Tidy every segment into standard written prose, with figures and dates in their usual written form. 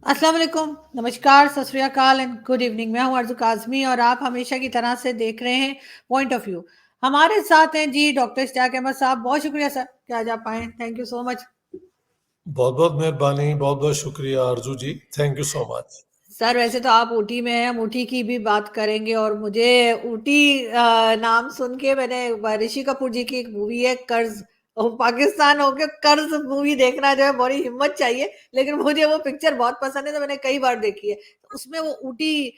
अस्सलाम वालेकुम, नमस्कार, सत श्री अकाल एंड गुड इवनिंग। मैं हूँ अर्ज़ू काज़मी और आप हमेशा की तरह से देख रहे हैं पॉइंट ऑफ व्यू। हमारे साथ हैं जी डॉक्टर इश्तियाक अहमद साहब। बहुत शुक्रिया सर कि आज आप आए। Thank you so much. बहुत बहुत मेहरबानी, बहुत बहुत शुक्रिया Aarzoo ji. Thank you so much. Sir वैसे तो आप ऊटी में हैं, हम ऊटी की भी बात करेंगे और मुझे ऊटी नाम सुन के मैंने ऋषि कपूर जी की एक मूवी है कर्ज, और पाकिस्तान होके कर्ज मूवी देखना जो है बड़ी हिम्मत चाहिए, लेकिन मुझे वो पिक्चर बहुत पसंद है तो मैंने कई बार देखी है। तो उसमें वो ऊटी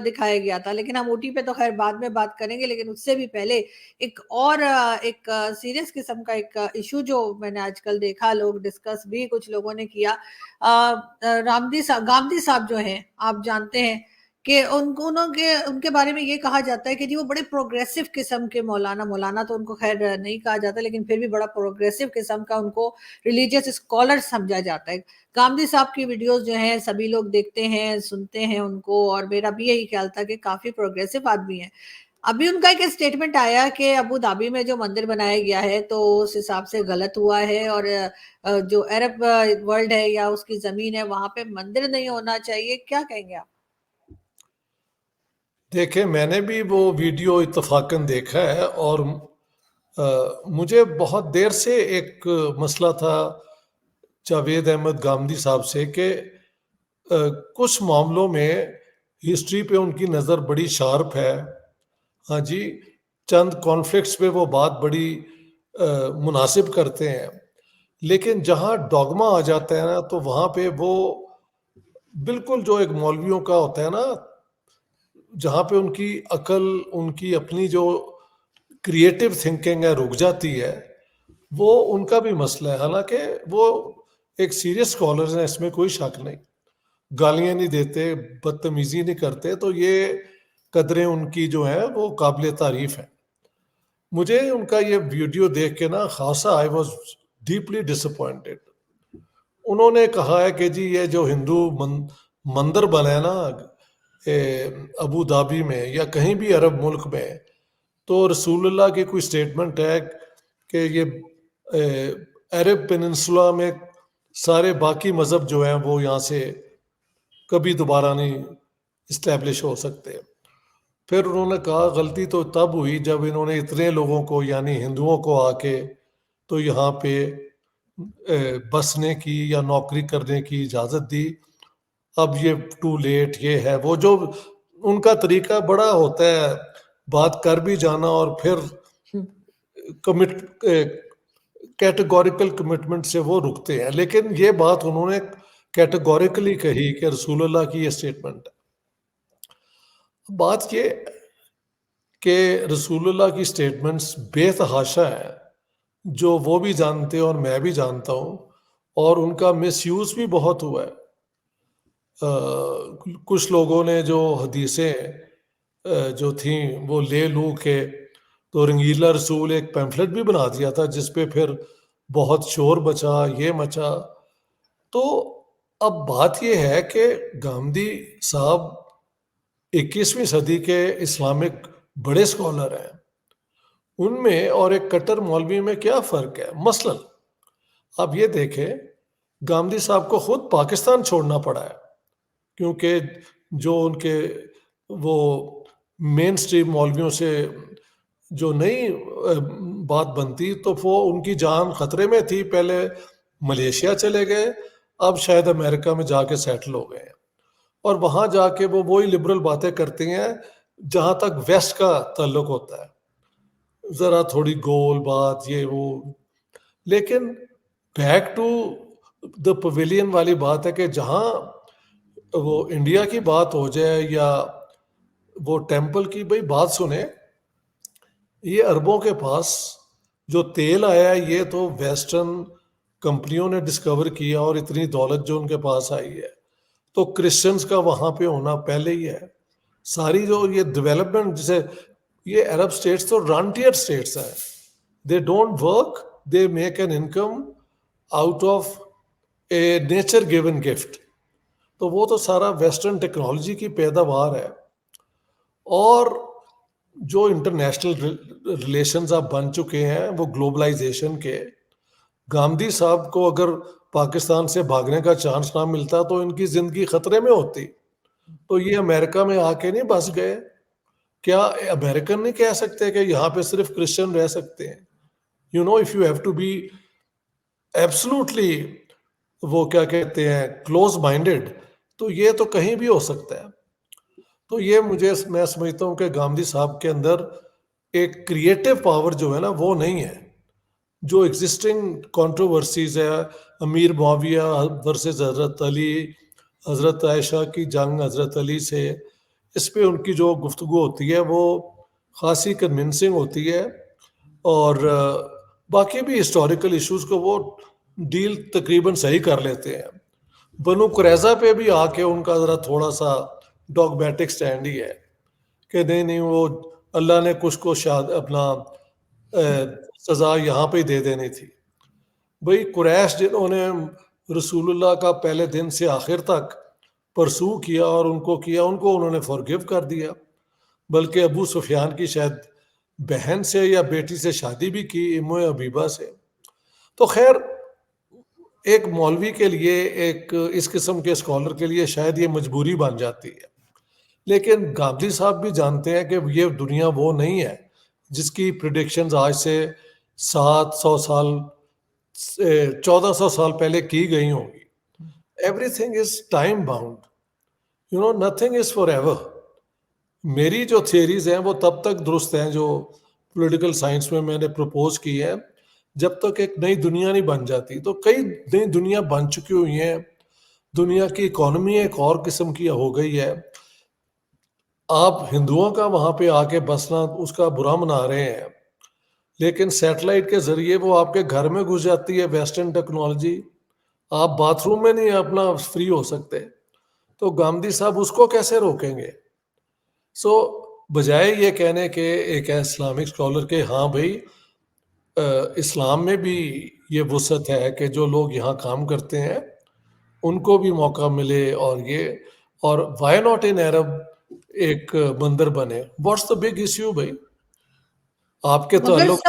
दिखाया गया था, लेकिन हम ऊटी पे तो खैर बाद में बात करेंगे। लेकिन उससे भी पहले एक और एक सीरियस किस्म का एक इशू जो मैंने आजकल देखा, लोग डिस्कस भी कुछ लोगों ने किया। रामदी साहब, गांधी साहब जो हैं, आप जानते हैं कि उनको उनके उनके बारे में ये कहा जाता है कि जी वो बड़े प्रोग्रेसिव किस्म के मौलाना, मौलाना तो उनको खैर नहीं कहा जाता, लेकिन फिर भी बड़ा प्रोग्रेसिव किस्म का उनको रिलीजियस स्कॉलर समझा जाता है। गांधी साहब की वीडियोस जो हैं सभी लोग देखते हैं, सुनते हैं उनको, और मेरा भी यही ख्याल था कि काफी प्रोग्रेसिव आदमी है। अभी उनका एक स्टेटमेंट आया कि अबू धाबी में जो मंदिर बनाया गया है तो उस हिसाब से गलत हुआ है, और जो अरब वर्ल्ड है या उसकी जमीन है वहां पे मंदिर नहीं होना चाहिए। क्या कहेंगे आप? देखें, मैंने भी वो वीडियो इत्तफाकन देखा है और मुझे बहुत देर से एक मसला था जावेद अहमद गामदी साहब से कि कुछ मामलों में हिस्ट्री पे उनकी नज़र बड़ी शार्प है। हाँ जी, चंद कॉन्फ्लिक्ट्स पे वो बात बड़ी मुनासिब करते हैं, लेकिन जहाँ डॉगमा आ जाता है ना तो वहाँ पे वो बिल्कुल जो एक मौलवियों का होता है ना, जहाँ पे उनकी अकल, उनकी अपनी जो क्रिएटिव थिंकिंग है रुक जाती है, वो उनका भी मसला है। हालांकि वो एक सीरियस स्कॉलर हैं, इसमें कोई शक नहीं, गालियां नहीं देते, बदतमीजी नहीं करते, तो ये कदरें उनकी जो है वो काबिल तारीफ है। मुझे उनका ये वीडियो देख के ना खासा आई वॉज डीपली डिसअपॉइंटेड। उन्होंने कहा है कि जी ये जो हिंदू मंदिर बना है ना अबू धाबी में या कहीं भी अरब मुल्क में, तो रसूलुल्लाह की कोई स्टेटमेंट है कि ये अरब पेनिनसुला में सारे बाकी मज़हब जो हैं वो यहाँ से कभी दोबारा नहीं इस्टेब्लिश हो सकते। फिर उन्होंने कहा गलती तो तब हुई जब इन्होंने इतने लोगों को यानी हिंदुओं को आके तो यहाँ पे बसने की या नौकरी करने की इजाज़त दी। अब ये टू लेट, ये है वो, जो उनका तरीका बड़ा होता है बात कर भी जाना और फिर कमिट कैटेगोरिकल कमिटमेंट से वो रुकते हैं। लेकिन ये बात उन्होंने कैटेगोरिकली कही कि रसूलुल्लाह की ये स्टेटमेंट है। बात ये कि रसूलुल्लाह की स्टेटमेंट्स बेतहाशा है, जो वो भी जानते हैं और मैं भी जानता हूँ, और उनका मिसयूज भी बहुत हुआ है। कुछ लोगों ने जो हदीसें जो थी वो ले लू के तो रंगीला रसूल एक पैम्फलेट भी बना दिया था, जिसपे फिर बहुत शोर बचा, ये मचा। तो अब बात यह है कि गांधी साहब 21वीं सदी के इस्लामिक बड़े स्कॉलर हैं, उनमें और एक कट्टर मौलवी में क्या फ़र्क है? मसलन आप ये देखें, गांधी साहब को खुद पाकिस्तान छोड़ना पड़ा है, क्योंकि जो उनके वो मेन स्ट्रीम मौलवियों से जो नई बात बनती, तो वो उनकी जान खतरे में थी। पहले मलेशिया चले गए, अब शायद अमेरिका में जाके सेटल हो गए हैं, और वहाँ जाके वो वही लिबरल बातें करती हैं जहाँ तक वेस्ट का ताल्लुक होता है, ज़रा थोड़ी गोल बात ये वो। लेकिन बैक टू द पवेलियन वाली बात है कि जहाँ वो इंडिया की बात हो जाए या वो टेम्पल की, भाई बात सुने, ये अरबों के पास जो तेल आया है ये तो वेस्टर्न कंपनियों ने डिस्कवर किया, और इतनी दौलत जो उनके पास आई है, तो क्रिश्चियंस का वहाँ पे होना पहले ही है। सारी जो ये डेवलपमेंट, जैसे ये अरब स्टेट्स तो रंटियर स्टेट्स हैं, they don't work, they make an income out of A nature given gift. तो वो तो सारा वेस्टर्न टेक्नोलॉजी की पैदावार है। और जो इंटरनेशनल रिलेशंस अब बन चुके हैं वो ग्लोबलाइजेशन के, गांधी साहब को अगर पाकिस्तान से भागने का चांस ना मिलता तो इनकी जिंदगी खतरे में होती। तो ये अमेरिका में आके नहीं बस गए। क्या अमेरिकन नहीं कह सकते कि यहाँ पे सिर्फ क्रिश्चियन रह सकते हैं? You know, if you have to be absolutely, वो क्या कहते हैं, क्लोज माइंडेड, तो ये तो कहीं भी हो सकता है। तो ये मैं समझता हूँ कि गांधी साहब के अंदर एक क्रिएटिव पावर जो है ना वो नहीं है। जो एग्जिस्टिंग कंट्रोवर्सीज है, अमीर मुआविया वर्सेस हजरत अली, हजरत आयशा की जंग हजरत अली से, इस पे उनकी जो गुफ्तगू होती है वो खासी कन्विंसिंग होती है। और बाकी भी हिस्टोरिकल इश्यूज को वो डील तकरीबन सही कर लेते हैं। बनु कुरैजा पे भी आके उनका ज़रा थोड़ा सा डॉगमेटिक स्टैंड ही है कि नहीं नहीं, वो अल्लाह ने कुछ को अपना सज़ा यहाँ पे ही दे देनी थी। भाई कुरैश जिन्होंने रसूलुल्लाह का पहले दिन से आखिर तक परसू किया और उनको किया, उनको उन्होंने फॉरगिव कर दिया। बल्कि अबू सुफियान की शायद बहन से या बेटी से शादी भी की, इम्म हबीबा से। तो खैर, एक मौलवी के लिए, एक इस किस्म के स्कॉलर के लिए शायद ये मजबूरी बन जाती है। लेकिन गांधी साहब भी जानते हैं कि ये दुनिया वो नहीं है जिसकी प्रिडिक्शंस आज से 700 साल 1400 साल पहले की गई होंगी। Everything is time bound, you know, nothing is for ever. मेरी जो थियरीज हैं वो तब तक दुरुस्त हैं जो पॉलिटिकल साइंस में मैंने प्रपोज की है, जब तक एक नई दुनिया नहीं बन जाती। तो कई नई दुनिया बन चुकी हुई हैं। दुनिया की इकोनॉमी एक और किस्म की हो गई है। आप हिंदुओं का वहां पे आके बसना उसका बुरा मना रहे हैं, लेकिन सैटेलाइट के जरिए वो आपके घर में घुस जाती है वेस्टर्न टेक्नोलॉजी। आप बाथरूम में नहीं अपना फ्री हो सकते। तो गांधी साहब उसको कैसे रोकेंगे? सो बजाय ये कहने के एक इस्लामिक स्कॉलर के, हाँ भाई, इस्लाम में भी ये वसअत है कि जो लोग यहाँ काम करते हैं उनको भी मौका मिले, और वाई नॉट इन अरब एक बंदर बने। व्हाट्स द बिग इश्यू भाई? आपके मगर ताल्लुक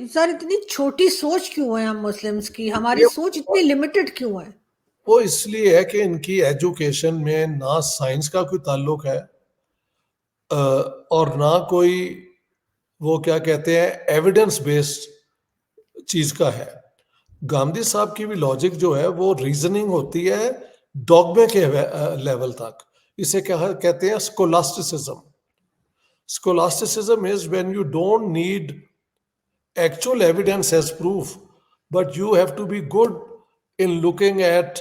सर इतनी छोटी सोच क्यों है हम मुस्लिम्स की? हमारी ये सोच इतनी लिमिटेड क्यों है? वो इसलिए है कि इनकी एजुकेशन में ना साइंस का कोई ताल्लुक है, और ना कोई, वो क्या कहते हैं, एविडेंस बेस्ड चीज का है। गांधी साहब की भी लॉजिक जो है वो रीजनिंग होती है डॉगमे के लेवल तक। इसे क्या कहते हैं? स्कोलास्टिसिज्म। Scholasticism is when you don't need actual evidence as proof, but you have to be good in looking at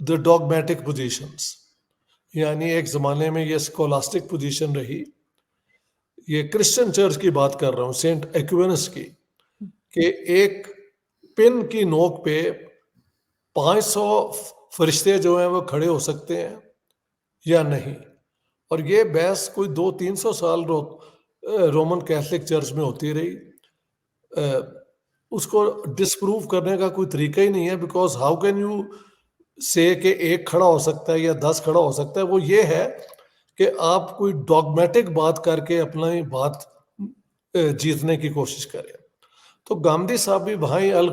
the dogmatic positions. यानी एक जमाने में ये स्कोलास्टिक पोजीशन रही। ये क्रिश्चियन चर्च की बात कर रहा हूँ, सेंट एक्विनस की, कि एक पिन की नोक पे 500 फरिश्ते जो हैं वो खड़े हो सकते हैं या नहीं। और ये बहस कोई 200-300 साल रोमन कैथलिक चर्च में होती रही। उसको डिसप्रूव करने का कोई तरीका ही नहीं है, बिकॉज हाउ कैन यू से कि एक खड़ा हो सकता है या 10 खड़ा हो सकता है? वो ये है कि आप कोई डॉगमेटिक बात करके अपना बात जीतने की कोशिश करें। तो गांधी साहब भी भाई अल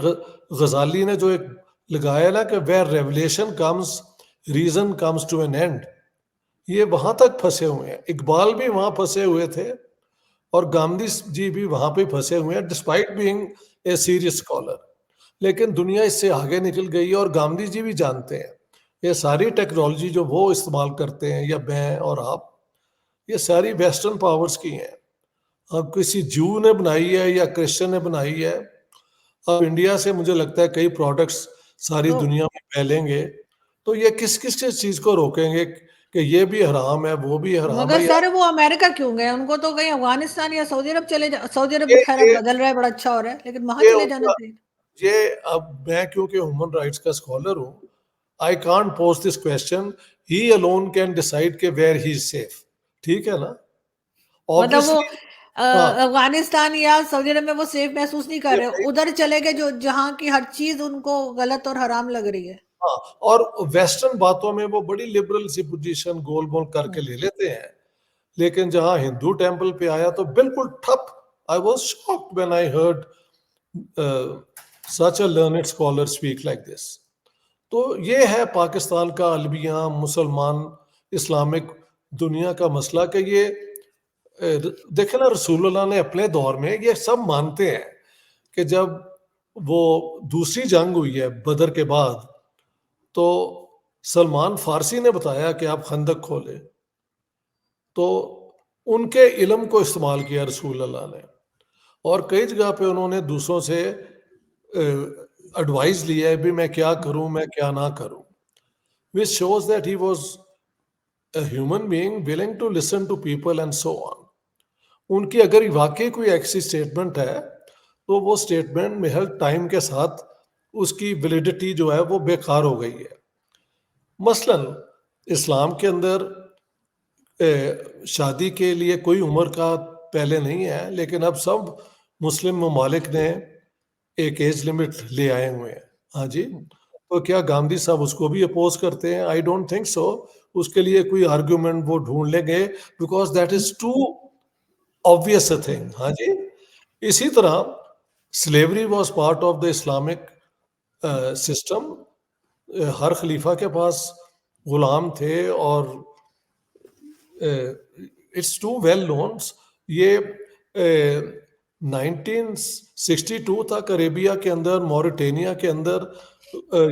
गजाली ने जो एक लगाया ना कि where revelation comes reason comes to an end, ये वहां तक फंसे हुए हैं। इकबाल भी वहां फंसे हुए थे और गांधी जी भी वहां पे फंसे हुए हैं, despite being a serious scholar. लेकिन दुनिया इससे आगे निकल गई और गांधी जी भी जानते हैं ये सारी टेक्नोलॉजी जो वो इस्तेमाल करते हैं, या मैं और आप, ये सारी वेस्टर्न पावर्स की हैं। अब किसी जू ने बनाई है या क्रिश्चियन ने बनाई है। अब इंडिया से मुझे लगता है कई प्रोडक्ट्स सारी तो दुनिया में फैलेंगे, तो ये किस किस चीज को रोकेंगे कि ये भी हराम है वो भी हराम मगर है? सर वो अमेरिका क्यों गए? उनको तो कहीं अफगानिस्तान या सऊदी अरब सऊदी अरब ये खैर अब ये बदल रहा है, बड़ा अच्छा हो रहा है, लेकिन वहां ये चले जाना उनका चाहिए। ये अब मैं क्योंकि ह्यूमन राइट्स का स्कॉलर हूँ, I can't post this question. He alone can decide के वेयर ही इज सेफ। ठीक है ना? मतलब वो ऑब्वियसली। हाँ, अफगानिस्तान या सऊदी अरब में वो सेफ महसूस नहीं कर ये रहे, भाई, उधर चले गए जो जहां की हर चीज उनको गलत और हराम लग रही है। हाँ, और वेस्टर्न बातों में वो बड़ी लिबरल सी पोजीशन गोल मोल करके ले लेते हैं। लेकिन जहां हिंदू टेंपल पे आया तो बिल्कुल ठप। I was shocked when I heard such a learned scholar speak like this. तो ये है पाकिस्तान का, अलविया, मुसलमान, इस्लामिक दुनिया का मसला कि ये देखे ना, रसूलुल्लाह ने अपने दौर में ये सब मानते हैं कि जब वो दूसरी जंग हुई है बदर के बाद, तो सलमान फारसी ने बताया कि आप खंदक खोले, तो उनके इल्म को इस्तेमाल किया रसूलुल्लाह ने, और कई जगह पे उन्होंने दूसरों से एडवाइस लिया है भी मैं क्या करूं, मैं क्या ना करूं, which shows that he was a human being willing to listen to people and so on. उनकी अगर वाकई कोई ऐसी स्टेटमेंट है तो वो स्टेटमेंट में हर टाइम के साथ उसकी वैलिडिटी जो है वो बेकार हो गई है। मसलन इस्लाम के अंदर शादी के लिए कोई उम्र का पहले नहीं है, लेकिन अब सब मुस्लिम ममालिक ने एक एज लिमिट ले आए हुए हैं। हाँ जी, तो क्या गांधी साहब उसको भी अपोज करते हैं? I don't think so. उसके लिए कोई आर्ग्यूमेंट वो ढूंढ लेंगे, because that is too obvious a thing. हाँ जी, इसी तरह slavery was part of the Islamic system. हर खलीफा के पास गुलाम थे, और इट्स टू वेल नोन। ये 1962 तक अरेबिया के अंदर, मॉरिटेनिया के अंदर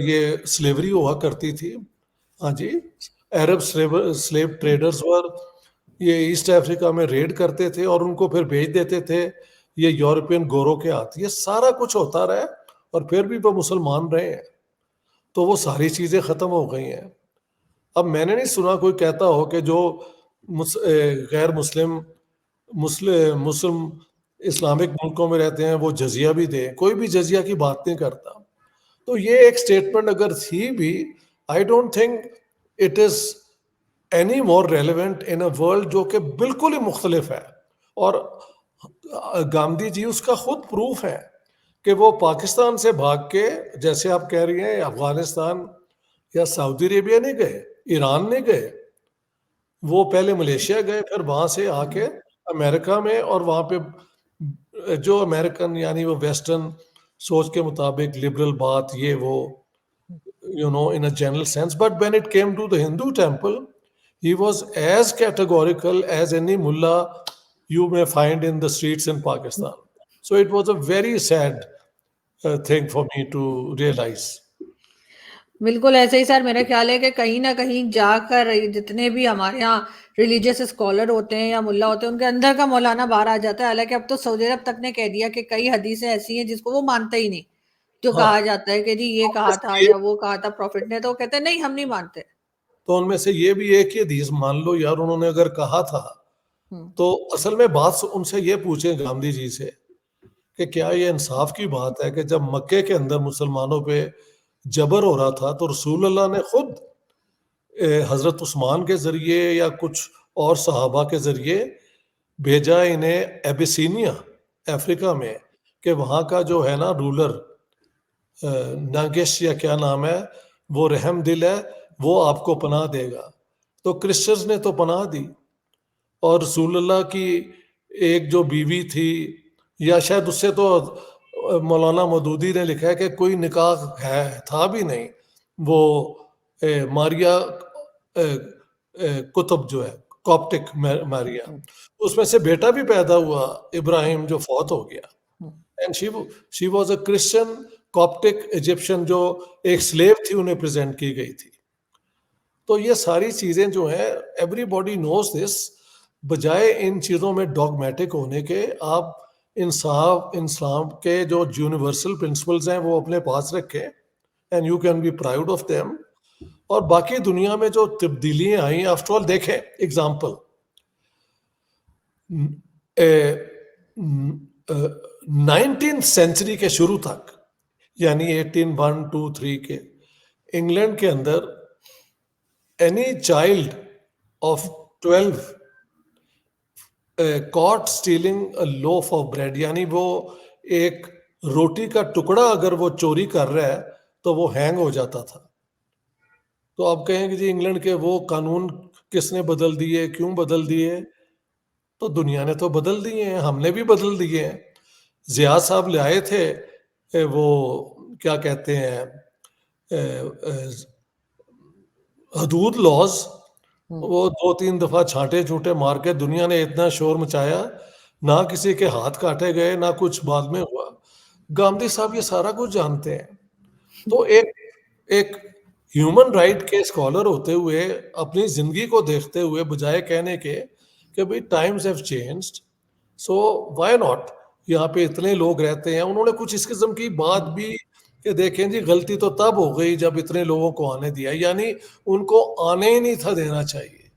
ये स्लेवरी हुआ करती थी। हाँ जी, अरब स्लेव ट्रेडर्स वर ये ईस्ट अफ्रीका में रेड करते थे और उनको फिर भेज देते थे ये यूरोपियन गोरों के हाथ। ये सारा कुछ होता रहा, और फिर भी वो मुसलमान रहे हैं। तो वो सारी चीज़ें ख़त्म हो गई हैं। अब मैंने नहीं सुना कोई कहता हो कि जो गैर मुस्लिम मुस्लिम इस्लामिक मुल्कों में रहते हैं वो जजिया भी दें। कोई भी जजिया की बात नहीं करता। तो ये एक स्टेटमेंट अगर थी भी, आई don't think it is any more relevant in a world जो कि बिल्कुल ही मुख्तलिफ है। और गांधी जी उसका खुद प्रूफ है कि वो पाकिस्तान से भाग के, जैसे आप कह रही हैं, अफगानिस्तान या सऊदी अरेबिया नहीं गए, ईरान नहीं गए, वो पहले मलेशिया गए, फिर वहां से आके अमेरिका में, और वहां पे जो अमेरिकन यानी वो वेस्टर्न सोच के मुताबिक लिबरल बात, ये वो, you know, in a general sense. But when it came to the Hindu temple, he was as categorical as any mullah you may find in the streets in Pakistan. So it was a very sad thing for me to realize. बिल्कुल ऐसे ही sir, मेरा ख्याल है कि कहीं ना कहीं जाकर जितने भी हमारे यहाँ रिलीजियस स्कॉलर होते हैं या मुल्ला होते हैं, उनके अंदर का मौलाना बाहर आ जाता है। हालांकि अब तो सऊदी अरब तक ने कह दिया कि कई हदीसें ऐसी हैं जिसको वो मानते ही नहीं, जो हाँ, कहा जाता है कि जी ये तो कहा था उनमें या वो कहा था प्रॉफिट ने, तो वो कहते हैं नहीं हम नहीं मानते। तो उनमें से ये भी एक ही हदीस मान लो यार, उन्होंने अगर कहा था, हम्म। तो असल में बात उनसे ये पूछे गांधी जी से कि क्या ये इंसाफ की बात है कि जब मक्के के अंदर मुसलमानों पे जबर हो रहा था तो रसूलुल्लाह ने खुद हजरत उस्मान के जरिए या कुछ और सहाबा के जरिए भेजा इन्हें एबिसीनिया अफ्रीका में, कि वहाँ का जो है ना रूलर नागेश या क्या नाम है, वो रहम दिल है, वो आपको पनाह देगा। तो क्रिश्चियंस ने तो पनाह दी, और रसूलुल्लाह की एक जो बीवी थी, या शायद उससे तो मौलाना मौदूदी ने लिखा है कि कोई निकाह है था भी नहीं, वो मारिया कुतुब जो है, कॉप्टिक मारिया, उसमें से बेटा भी पैदा हुआ इब्राहिम, जो फौत हो गया। And she was a Christian Coptic Egyptian, जो एक स्लेव थी, उन्हें प्रेजेंट की गई थी। तो ये सारी चीजें जो है, एवरीबॉडी नोज दिस। बजाय इन चीजों में डॉगमेटिक होने के, आप इंसाफ, इस्लाम के जो यूनिवर्सल प्रिंसिपल्स हैं वो अपने पास रखें, and you can be proud of them. और बाकी दुनिया में जो तब्दीलियां आई, आफ्टर ऑल देखें एग्जाम्पल, 19th सेंचुरी के शुरू तक, यानी 18 के, इंग्लैंड के अंदर any child of 12 caught stealing a loaf of bread, यानी वो एक रोटी का टुकड़ा अगर वो चोरी कर रहा है तो वो हैंग हो जाता था। तो आप कहेंगे जी इंग्लैंड के वो कानून किसने बदल दिए, क्यों बदल दिए? तो दुनिया ने तो बदल दिए हैं, हमने भी बदल दिए हैं। जिया साहब ले आए थे वो क्या कहते हैं, हदूद लॉज, वो 2-3 दफा छांटे छूटे मार के दुनिया ने इतना शोर मचाया, ना किसी के हाथ काटे गए, ना कुछ बाद में हुआ। गांधी साहब ये सारा कुछ जानते हैं। तो एक एक ह्यूमन राइट के स्कॉलर होते हुए अपनी जिंदगी को देखते हुए बजाय कहने के कि भाई times have changed, so why not, यहाँ पे इतने लोग रहते हैं, उन्होंने कुछ इस किस्म की बात भी कि देखें जी गलती तो तब हो गई जब इतने लोगों को आने दिया, यानी उनको आने ही नहीं था देना चाहिए।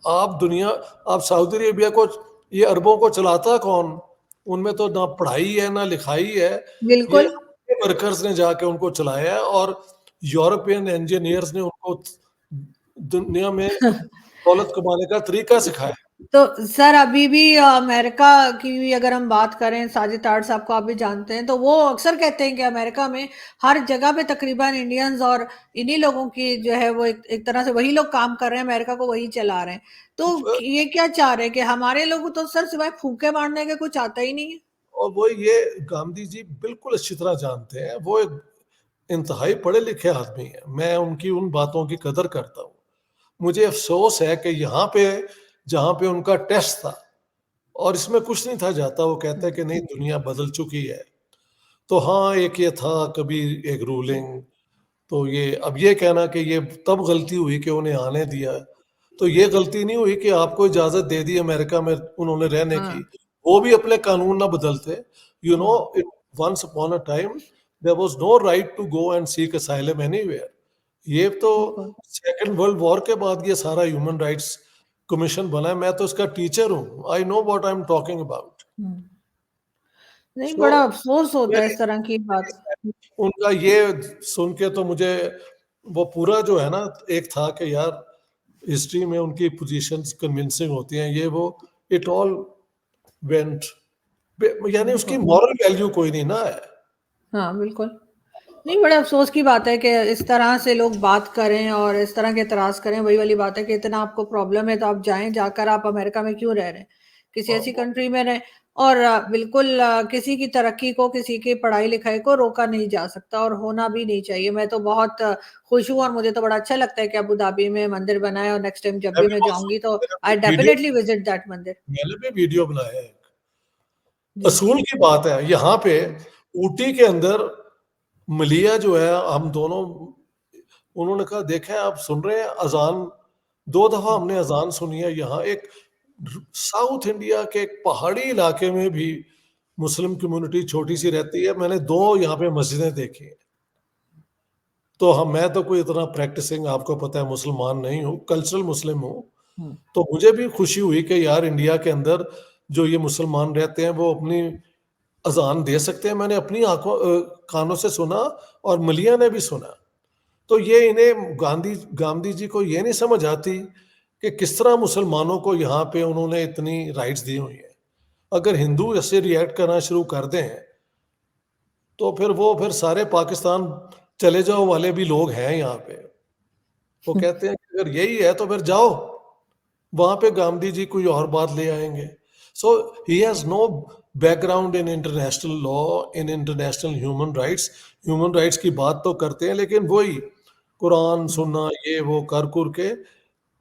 आप दुनिया, आप सऊदी अरेबिया को, ये अरबों को चलाता कौन? उनमें तो ना पढ़ाई है ना लिखाई है, ये बिल्कुल। वर्कर्स ने जाके उनको चलाया है, और यूरोपियन इंजीनियर्स ने उनको दुनिया में दौलत कमाने का तरीका सिखाया। तो सर अभी भी अमेरिका की भी अगर हम बात करें, साजिद तार साहब को आप भी जानते हैं, तो वो अक्सर कहते हैं कि अमेरिका में हर जगह पे तकरीबन इंडियंस और इन्हीं लोगों की जो है वो एक तरह से वही लोग काम कर रहे हैं, अमेरिका को वही चला रहे हैं। तो ये क्या चाह रहे हैं कि हमारे लोग तो सर सिवाय फूके मारने के कुछ आता ही नहीं है। और वो ये गांधी जी बिल्कुल अच्छी तरह जानते हैं, वो एक इंतहाई पढ़े लिखे आदमी है, मैं उनकी उन बातों की कदर करता हूँ। मुझे अफसोस है कि यहाँ पे जहाँ पे उनका टेस्ट था और इसमें कुछ नहीं था जाता, वो कहते हैं कि नहीं दुनिया बदल चुकी है। तो हाँ, एक ये था कभी एक रूलिंग, तो ये अब ये कहना कि ये तब गलती हुई कि उन्हें आने दिया, तो ये गलती नहीं हुई कि आपको इजाजत दे दी अमेरिका में उन्होंने रहने की, हाँ। वो भी अपने कानून ना बदलते। You know, it once upon a time there was no right to go and seek asylum anywhere. ये तो बिल्कुल। सेकंड वर्ल्ड वॉर के बाद ये सारा ह्यूमन राइट्स कमीशन बना है, मैं तो इसका टीचर हूँ, I know what I am talking about. नहीं, सो बड़ा अफसोस होता है इस तरह की बात। उनका ये सुन के तो मुझे वो पूरा जो है ना, एक था कि यार हिस्ट्री में उनकी पोजीशंस कन्विंसिंग होती हैं, ये वो इट ऑल वेंट, यानी उसकी बिल्कुल। मॉरल वैल्यू कोई नहीं ना है। हाँ, बिल्कुल। नहीं, बड़े अफसोस की बात है कि इस तरह से लोग बात करें और इस तरह के एतराज करें। वही वाली बात है कि इतना आपको प्रॉब्लम है तो आप जाएं, जाकर आप अमेरिका में क्यों रह रहे हैं, किसी ऐसी कंट्री में रहें। और बिल्कुल किसी की तरक्की को, किसी की पढ़ाई लिखाई को रोका नहीं जा सकता और होना भी नहीं चाहिए। मैं तो बहुत खुश हूँ और मुझे तो बड़ा अच्छा लगता है कि अबू धाबी में मंदिर बना है और नेक्स्ट टाइम जब मैं भी भी मैं जाऊंगी तो आई बहुत वीडियो, डेफिनेटली विजिट दैट मंदिर। मैंने भी वीडियो बनाया है। जी। असूल की बात है यहाँ पे ऊटी के अंदर, मलिया जो है, हम दोनों, उन्होंने कहा देखा है आप सुन रहे हैं अजान, 2 दफा हमने अजान सुनी है यहाँ। एक साउथ इंडिया के एक पहाड़ी इलाके में भी मुस्लिम कम्युनिटी छोटी सी रहती है, मैंने 2 यहाँ पे मस्जिदें देखी हैं। तो हम, मैं तो कोई इतना प्रैक्टिसिंग आपको पता है मुसलमान नहीं हूँ, कल्चरल मुस्लिम हूँ। तो मुझे भी खुशी हुई कि यार इंडिया के अंदर जो ये मुसलमान रहते हैं वो अपनी अजान दे सकते हैं। मैंने अपनी आंखों कानों से सुना और मलिया ने भी सुना। तो ये इन्हें गांधी जी को ये नहीं समझ आती कि किस तरह मुसलमानों को यहाँ पे उन्होंने इतनी राइट्स दी हुई है। अगर हिंदू ऐसे रिएक्ट करना शुरू कर दें तो फिर सारे पाकिस्तान चले जाओ वाले भी लोग हैं यहाँ पे। वो कहते हैं कि अगर यही है तो फिर जाओ, वहां पे गांधी जी कोई और बात ले आएंगे। So he has no background in international law, in international human rights की बात तो करते हैं लेकिन वही कुरान सुनना ये वो कर कुर के,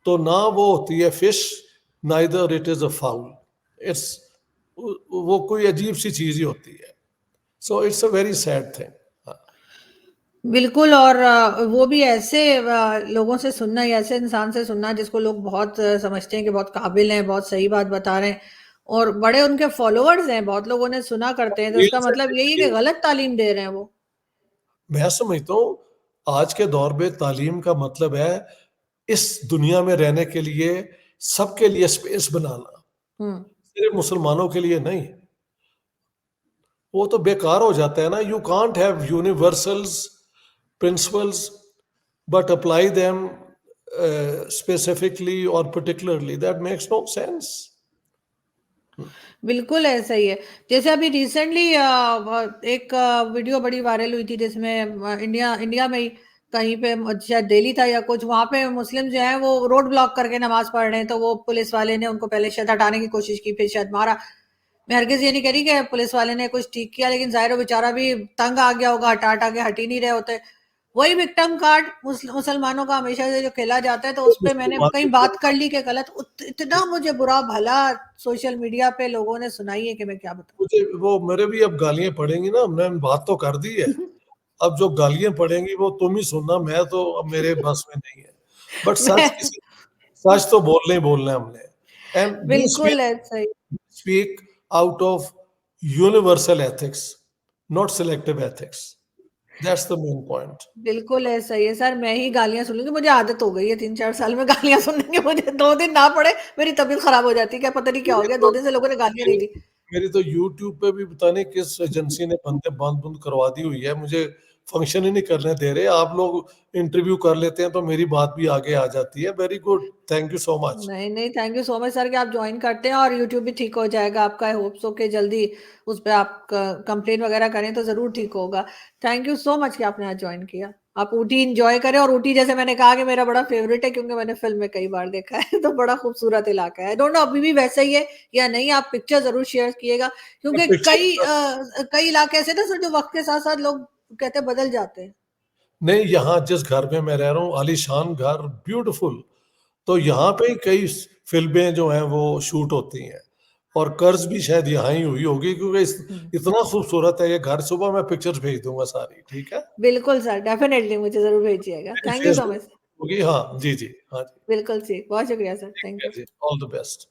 तो ना वो होती है fish, neither it is a foul, it's, वो कोई अजीब सी चीज ही होती है। So it's a very sad thing. बिल्कुल। और वो भी ऐसे लोगों से सुनना, या ऐसे इंसान से सुनना जिसको लोग बहुत समझते हैं कि बहुत काबिल हैं, बहुत सही बात बता रहे हैं और बड़े उनके फॉलोअर्स हैं, बहुत लोग उन्हें सुना करते हैं, तो इसका मतलब यही है कि गलत तालीम दे रहे हैं वो। मैं समझता हूँ आज के दौर में तालीम का मतलब है इस दुनिया में रहने के लिए सबके लिए स्पेस बनाना, हम्म। सिर्फ मुसलमानों के लिए नहीं। वो तो बेकार हो जाता है ना, you can't have universals principles but apply them specifically और particularly, that makes no sense. बिल्कुल ऐसा ही है। जैसे अभी रिसेंटली एक वीडियो बड़ी वायरल हुई थी जिसमें इंडिया इंडिया में ही कहीं पे, शायद दिल्ली था या कुछ, वहां पे मुस्लिम जो है वो रोड ब्लॉक करके नमाज पढ़ रहे हैं, तो वो पुलिस वाले ने उनको पहले शायद हटाने की कोशिश की, फिर शायद मारा। मैं हरगिज ये नहीं कह रही कि पुलिस वाले ने कुछ ठीक किया, लेकिन जाहिर है बेचारा भी तंग आ गया होगा, हटा हटा के हट ही नहीं रहे होते। वही विक्टिम कार्ड मुसलमानों का हमेशा से जो खेला जाता है, तो वो उस पे मैंने मुसलमान कहीं बात कर ली कि गलत, इतना मुझे बुरा भला सोशल मीडिया पे लोगों ने सुनाई है कि मैं क्या बताऊं। मुझे वो मेरे भी अब गालियां पड़ेंगी ना, मैंने बात तो कर दी है, अब जो गालियां पड़ेंगी वो तुम ही सुनना, मैं तो अब मेरे बस में नहीं है। बट सच मैं किसी सच तो बोलना ही बोलना है हमने, एंड वी बिल्कुल ऐसा ही। speak out of universal ethics, not selective ethics. That's the main point. बिल्कुल ऐसा ही है सर, मैं ही गालियां सुन लूंगी, मुझे आदत हो गई है 3-4 साल में गालियां सुनने की। मुझे 2 दिन ना पड़े मेरी तबीयत खराब हो जाती है, क्या पता नहीं क्या हो मेरी गया, तो 2 दिन से लोगों ने गालियां नहीं मेरी दी। मेरी तो यूट्यूब पे भी पता नहीं किस एजेंसी ने बंद बंद बंद करवा दी हुई है, मुझे फंक्शन ही नहीं करने दे रहे। आप लोग इंटरव्यू कर लेते हैं तो मेरी बात भी आगे आ जाती है। Very good, thank you so much. नहीं नहीं, thank you so much sir कि आप ज्वाइन करते हैं, और यूट्यूब भी ठीक हो जाएगा आपका। आई होप सो कि जल्दी उस पर आप कंप्लेन वगैरह करें तो जरूर ठीक होगा। थैंक यू सो मच कि आपने आज ज्वाइन किया। आप ऊटी इंजॉय करें, और ऊटी जैसे मैंने कहा कि मेरा बड़ा फेवरेट है, क्योंकि मैंने फिल्म में कई बार देखा है। तो बड़ा खूबसूरत इलाका है। आई डोंट नो अभी भी वैसा ही है या नहीं, आप पिक्चर जरूर शेयर किएगा, क्योंकि कई पिक्चर कई इलाके ऐसे ना सर जो वक्त के साथ साथ लोग कहते हैं बदल जाते हैं। नहीं, यहाँ जिस घर में मैं रह रहा हूँ, आलीशान घर, ब्यूटीफुल, तो यहाँ पे ही कई फिल्में जो हैं वो शूट होती हैं, और कर्ज भी शायद यहाँ ही हुई होगी, क्योंकि हम्म। इतना खूबसूरत है ये घर। सुबह मैं पिक्चर्स भेज दूंगा सारी, ठीक है? बिल्कुल सर, डेफिनेटली मुझे जरूर भेजिएगा। मेरी thank you so Facebook much. होगी, हाँ जी जी, हाँ जी। बिल्कुल ठीक, बहुत शुक्रिया सर, ठीक थैंक है यू। जी, ऑल द बेस्ट।